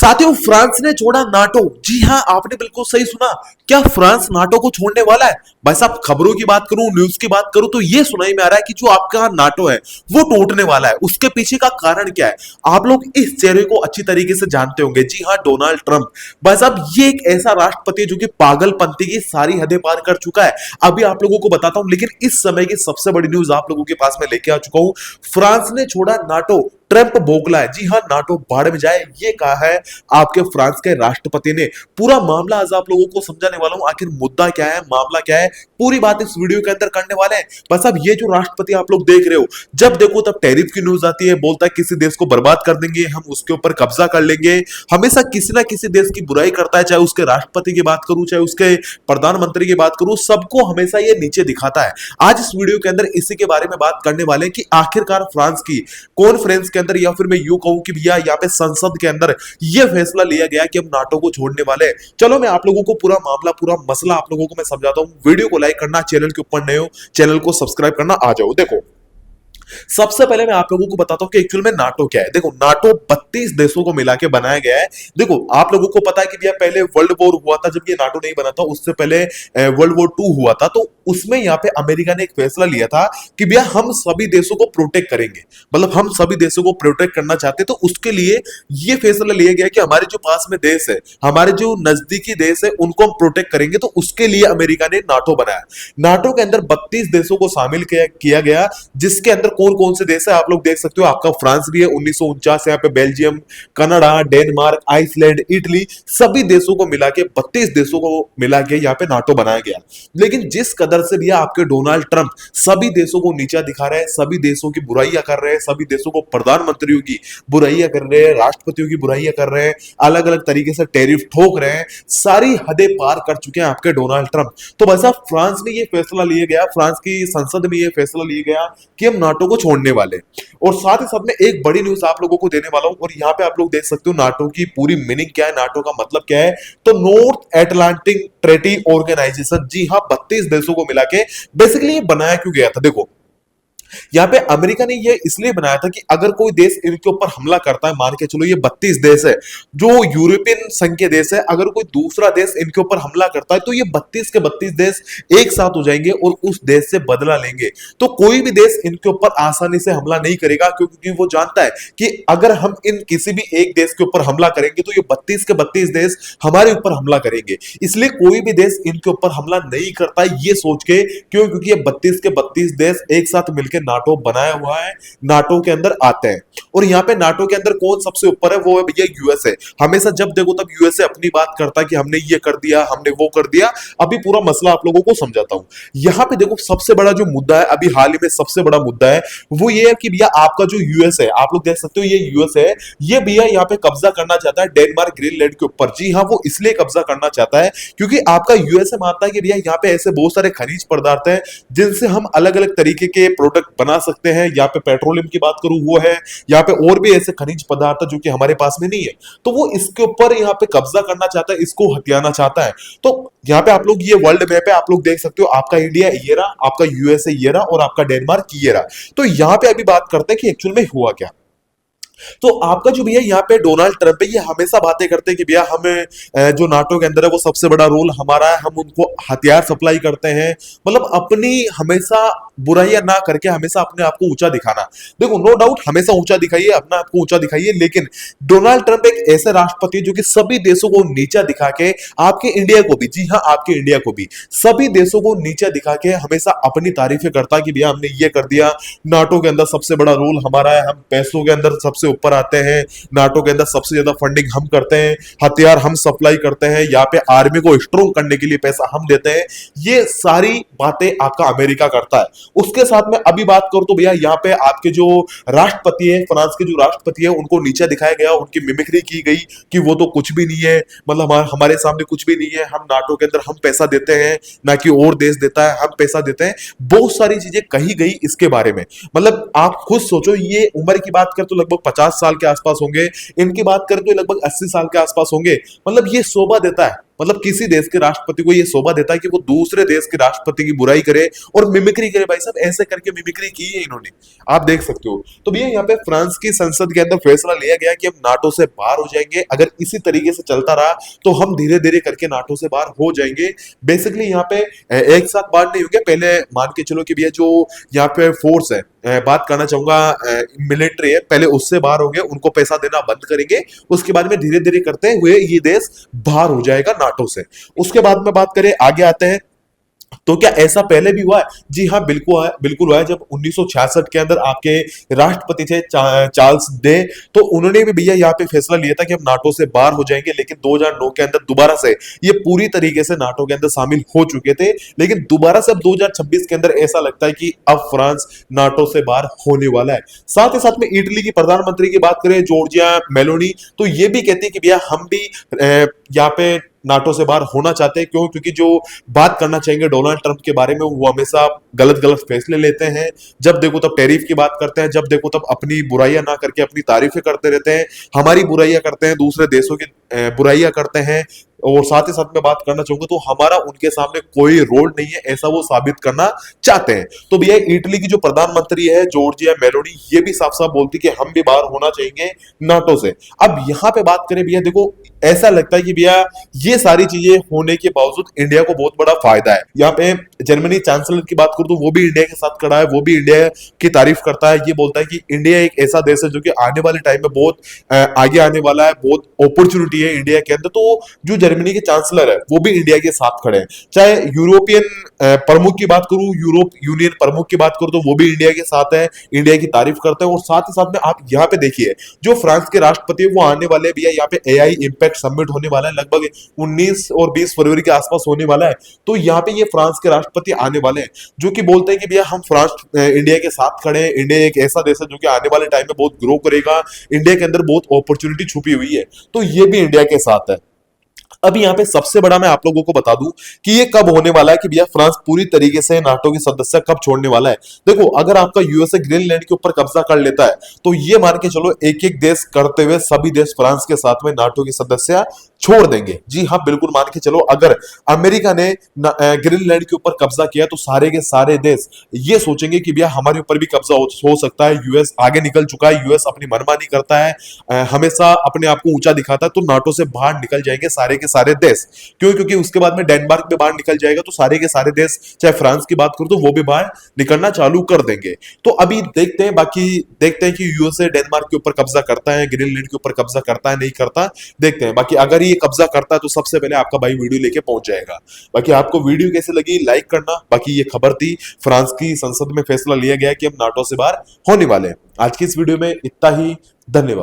साथियों, फ्रांस ने छोड़ा नाटो। जी हां, आपने बिल्कुल सही सुना। क्या फ्रांस नाटो को छोड़ने वाला है? भाई साहब, खबरों की बात करूं, न्यूज की बात करूं तो ये सुनाई में आ रहा है कि जो आपका नाटो है वो टूटने वाला है। उसके पीछे का कारण क्या है? आप लोग इस चेहरे को अच्छी तरीके से जानते होंगे। जी हां, डोनाल्ड ट्रंप। भाई साहब, ये एक ऐसा राष्ट्रपति है जो कि पागलपंती की सारी हदें पार कर चुका है। अभी आप लोगों को बताता हूं, लेकिन इस समय की सबसे बड़ी न्यूज आप लोगों के पास में लेके आ चुका हूं। फ्रांस ने छोड़ा नाटो, ट्रंप बोगला है। जी हां, नाटो बाढ़ में जाए, ये कहा है आपके फ्रांस के राष्ट्रपति ने। पूरा मामला आज आप लोगों को समझाने वाला हूं, आखिर मुद्दा क्या है, मामला क्या है, पूरी बात इस वीडियो के अंदर करने वाले हैं। बस अब ये जो राष्ट्रपति आप लोग देख रहे हो, जब देखो तब टैरिफ की न्यूज आती है, बोलता है किसी देश को बर्बाद कर देंगे, हम उसके ऊपर कब्जा कर लेंगे। हमेशा किसी ना किसी देश की बुराई करता है, चाहे उसके राष्ट्रपति की बात करूं, चाहे उसके प्रधानमंत्री की बात करूं, सबको हमेशा ये नीचे दिखाता है। आज इस वीडियो के अंदर इसी के बारे में बात करने वाले हैं कि आखिरकार फ्रांस की कॉन्फ्रेंस के अंदर, या फिर मैं यूं कहूं कि भैया यहाँ पे संसद के अंदर यह फैसला लिया गया कि हम नाटो को छोड़ने वाले हैं। चलो मैं आप लोगों को पूरा मामला, पूरा मसला आप लोगों को मैं समझाता हूं। वीडियो को लाइक करना, चैनल के ऊपर नए हो चैनल को सब्सक्राइब करना। आ जाओ। देखो, सबसे पहले मैं आप लोगों को बताता हूं कि एक्चुअल में नाटो क्या है। देखो, नाटो 32 देशों को मिला के बनाया गया है। देखो, आप लोगों को पता है कि भैया पहले वर्ल्ड वॉर हुआ था, जब ये नाटो नहीं बना था, उससे पहले वर्ल्ड वॉर 2 हुआ था। तो उसमें यहाँ पे अमेरिका ने एक फैसला लिया था कि भैया हम सभी देशों को प्रोटेक्ट करेंगे, मतलब हम सभी देशों को प्रोटेक्ट करना चाहते हैं। तो उसके लिए ये फैसला लिया गया कि हमारे जो पास में देश है, हमारे जो नजदीकी देश है, उनको हम प्रोटेक्ट करेंगे। तो उसके लिए अमेरिका ने नाटो बनाया। नाटो के अंदर 32 देशों को शामिल किया गया, जिसके अंदर कौन कौन से देश है आप लोग देख सकते हो। आपका फ्रांस भी है, 1949 यहाँ पे Belgium, Canada, Denmark, Iceland, Italy, सभी देशों को मिला के 32 देशों को मिला के यहाँ पे नाटो बनाया गया। लेकिन जिस कदर से भी आपके डोनाल्ड ट्रंप सभी देशों को नीचा दिखा रहे हैं, सभी देशों की बुराइयां कर रहे हैं, सभी देशों को प्रधानमंत्रियों की बुराइयां कर रहे हैं, राष्ट्रपतियों की बुराइयां कर रहे हैं, अलग अलग तरीके से टैरिफ ठोक रहे हैं, सारी हदें पार कर चुके हैं आपके डोनाल्ड ट्रंप। तो बस अब फ्रांस में ये फैसला लिया गया, फ्रांस की संसद में ये फैसला लिया गया कि हम नाटो को छोड़ने वाले। और साथ ही साथ में एक बड़ी न्यूज आप लोगों को देने वाला हूं, और यहां पे आप लोग देख सकते हो नाटो की पूरी मीनिंग क्या है, नाटो का मतलब क्या है। तो नॉर्थ अटलांटिक ट्रेटी ऑर्गेनाइजेशन, जी हां, 32 देशों को मिला के बेसिकली ये बनाया क्यों गया था। देखो, यहाँ पे अमेरिका ने ये इसलिए बनाया था कि अगर कोई देश इनके ऊपर हमला करता है, मान के चलो ये 32 देश है जो यूरोपियन संघ के देश है, अगर कोई दूसरा देश इनके ऊपर हमला करता है तो ये 32 के 32 देश एक साथ हो जाएंगे और उस देश से बदला लेंगे। तो कोई भी देश इनके ऊपर आसानी से हमला नहीं करेगा, क्योंकि वो जानता है कि अगर हम इन किसी भी एक देश के ऊपर हमला करेंगे तो ये 32 के 32 देश हमारे ऊपर हमला करेंगे। इसलिए कोई भी देश इनके ऊपर हमला नहीं करता, ये सोच के, क्योंकि ये 32 के 32 देश एक साथ मिलकर नाटो बनाया हुआ है, नाटो के अंदर आते हैं। और यहाँ पे नाटो के अंदर कौन सबसे ऊपर है, वो है भैया यूएसए। हमेशा जब देखो तब यूएसए अपनी बात करता है कि हमने ये कर दिया, हमने वो कर दिया। अभी पूरा मसला आप लोगों को समझाता हूं। यहाँ पे देखो, सबसे बड़ा जो मुद्दा है, अभी हाल ही में सबसे बड़ा मुद्दा है, वो ये है कि भैया आपका जो यूएस है, आप लोग देख सकते हो ये यूएस है, ये भैया यहाँ पे कब्जा करना चाहता है डेनमार्क, ग्रीनलैंड के ऊपर। जी हाँ, वो इसलिए कब्जा करना चाहता है क्योंकि आपका यूएसए मानता है कि भैया यहाँ पे ऐसे बहुत सारे खनिज पदार्थ हैं जिनसे हम अलग अलग तरीके के प्रोडक्ट बना सकते हैं। यहाँ पे पेट्रोलियम की बात करूं वो है, यहाँ पे और भी ऐसे खनिज पदार्थ जो कि हमारे पास में नहीं है। तो वो इसके ऊपर यहाँ पे कब्जा करना चाहता है, इसको हथियाना चाहता है। तो यहाँ पे आप लोग ये वर्ल्ड मैप है, आप लोग देख सकते हो, आपका इंडिया ये रहा, आपका यूएसए ये रहा और आपका डेनमार्क ये रहा। तो यहाँ पे अभी बात करते हैं कि एक्चुअल में हुआ क्या। तो आपका जो भैया यहाँ पे डोनाल्ड ट्रंप है, ये हमेशा बातें करते हैं कि भैया हमें जो नाटो के अंदर है वो सबसे बड़ा रोल हमारा है, हम उनको हथियार सप्लाई करते हैं, मतलब अपनी हमेशा बुराइयां ना करके हमेशा अपने आप को ऊंचा दिखाना। देखो, नो डाउट हमेशा ऊंचा दिखाइए, अपना आपको ऊंचा दिखाइए, लेकिन डोनाल्ड ट्रंप एक ऐसे राष्ट्रपति है जो कि सभी देशों को नीचा दिखा के, आपके इंडिया को भी, जी हाँ, आपके इंडिया को भी, सभी देशों को नीचा दिखा के हमेशा अपनी तारीफें करता है कि भैया हमने ये कर दिया, नाटो के अंदर सबसे बड़ा रोल हमारा है, हम पैसों के अंदर सबसे ऊपर आते हैं, नाटो के अंदर सबसे ज्यादा फंडिंग हम करते हैं, हथियार हम सप्लाई करते हैं, यहाँ पे आर्मी को स्ट्रॉन्ग करने के लिए पैसा हम देते हैं। ये सारी बातें आपका अमेरिका करता है। उसके साथ में अभी बात करूं तो भैया यहाँ पे आपके जो राष्ट्रपति है, फ्रांस के जो राष्ट्रपति है, उनको नीचे दिखाया गया, उनकी मिमिक्री की गई कि वो तो कुछ भी नहीं है, मतलब हमारे सामने कुछ भी नहीं है, हम नाटो के अंदर हम पैसा देते हैं, ना कि और देश देता है, हम पैसा देते हैं। बहुत सारी चीजें कही गई इसके बारे में। मतलब आप खुद सोचो, ये उम्र की बात कर तो लगभग 50 साल के आसपास होंगे, इनकी बात करें तो लगभग 80 साल के आसपास होंगे। मतलब ये शोभा देता है, मतलब किसी देश के राष्ट्रपति को ये शोभा देता है कि वो दूसरे देश के राष्ट्रपति की बुराई करे और मिमिक्री करे। भाई साहब ऐसे करके मिमिक्री की है इन्होंने, आप देख सकते हो। तो भैया यहाँ पे फ्रांस की संसद के अंदर फैसला लिया गया कि हम नाटो से बाहर हो जाएंगे। अगर इसी तरीके से चलता रहा तो हम धीरे धीरे करके नाटो से बाहर हो जाएंगे। बेसिकली यहाँ पे एक साथ बाहर नहीं होंगे, पहले मान के चलो कि भैया जो यहाँ पे फोर्स है, बात करना चाहूंगा मिलिट्री है, पहले उससे बाहर होंगे, उनको पैसा देना बंद करेंगे। उसके बाद में धीरे धीरे करते हुए ये देश बाहर हो जाएगा नाटो से। उसके बाद में बात करें आगे आते हैं, तो क्या ऐसा पहले भी हुआ है? जी हाँ, बिल्कुल है, बिल्कुल हुआ है। जब 1966 के अंदर आपके राष्ट्रपति थे चार्ल्स डे, तो उन्होंने भी भैया यहाँ पे फैसला लिया था कि हम नाटो से बाहर हो जाएंगे। लेकिन 2009 के अंदर दोबारा से ये पूरी तरीके से नाटो के अंदर शामिल हो चुके थे। लेकिन दोबारा से अब 2026 के अंदर ऐसा लगता है कि अब फ्रांस नाटो से बाहर होने वाला है। साथ ही साथ में इटली की प्रधानमंत्री की बात करें, जॉर्जिया मेलोनी, तो ये भी कहती है कि भैया हम भी यहाँ पे नाटो से बाहर होना चाहते हैं। क्यों? क्योंकि जो बात करना चाहेंगे डोनाल्ड ट्रंप के बारे में, वो हमेशा गलत गलत फैसले लेते हैं। जब देखो तब टैरिफ की बात करते हैं, जब देखो तब अपनी बुराइयां ना करके अपनी तारीफें करते रहते हैं, हमारी बुराइयां करते हैं, दूसरे देशों की बुराइयां करते हैं। और साथ ही साथ में बात करना चाहूंगा तो हमारा उनके सामने कोई रोल नहीं है, ऐसा वो साबित करना चाहते हैं। तो भैया इटली की जो प्रधानमंत्री है जॉर्जिया मेलोनी, ये भी साफ साफ बोलती कि हम भी बाहर होना चाहिए नाटो से। अब यहां पे बात करें भैया, देखो ऐसा लगता है कि भैया ये सारी चीजें होने के बावजूद इंडिया को बहुत बड़ा फायदा है। यहाँ पे जर्मनी चांसलर की बात करूं तो वो भी इंडिया के साथ खड़ा है, वो भी इंडिया की तारीफ करता है। ये बोलता है कि इंडिया एक ऐसा देश है जो कि आने वाले टाइम में बहुत आगे आने वाला है, बहुत अपॉर्चुनिटी है इंडिया के अंदर। तो जो जर्मनी के चांसलर है वो भी इंडिया के साथ खड़े हैं। चाहे यूरोपियन प्रमुख की बात करूं, यूरोप यूनियन प्रमुख की बात करूं, तो वो भी इंडिया के साथ है, इंडिया की तारीफ करते हैं। और साथ ही साथ में आप यहाँ पे देखिए, जो फ्रांस के राष्ट्रपति वो आने वाले भैया, यहाँ पे एआई इंपैक्ट समिट होने वाला है, लगभग 19 और 20 फरवरी के आसपास होने वाला है। तो यहाँ पे ये फ्रांस के राष्ट्रपति आने वाले हैं, जो कि बोलते हैं कि भैया हम फ्रांस इंडिया के साथ खड़े हैं। इंडिया एक ऐसा देश है जो कि आने वाले टाइम में बहुत ग्रो करेगा, इंडिया के अंदर बहुत अपॉर्चुनिटी छुपी हुई है, तो ये भी इंडिया के साथ है। अब यहाँ पे सबसे बड़ा मैं आप लोगों को बता दूं कि ये कब होने वाला है, कि भैया फ्रांस पूरी तरीके से नाटो की सदस्य कब छोड़ने वाला है। देखो अगर आपका यूएसए ग्रीनलैंड के ऊपर कब्जा कर लेता है तो ये मान के चलो एक एक देश करते हुए सभी देश फ्रांस के साथ में नाटो की सदस्य छोड़ देंगे। जी हाँ, बिल्कुल मान के चलो, अगर अमेरिका ने ग्रीनलैंड के ऊपर कब्जा किया तो सारे के सारे देश ये सोचेंगे कि भैया हमारे ऊपर भी कब्जा हो सकता है। यूएस आगे निकल चुका है, यूएस अपनी मनमानी करता है, हमेशा अपने आप को ऊंचा दिखाता है, तो नाटो से बाहर निकल जाएंगे सारे के सारे देश। क्यों? क्योंकि उसके बाद में डेनमार्क भी बाहर निकल जाएगा, तो सारे के सारे देश, चाहे फ्रांस की बात करूं तो वो भी बाहर निकलना चालू कर देंगे। तो अभी देखते हैं, बाकी देखते हैं कि यूएसए डेनमार्क के ऊपर कब्जा करता है, ग्रीनलैंड के ऊपर कब्जा करता है, नहीं करता, देखते हैं। बाकी अगर ये कब्जा करता है तो सबसे पहले आपका भाई वीडियो लेके पहुंच जाएगा। बाकी आपको वीडियो कैसे लगी लाइक करना। बाकी ये खबर थी, फ्रांस की संसद में फैसला लिया गया कि हम नाटो से बाहर होने वाले हैं। आज की इस वीडियो में इतना ही, धन्यवाद।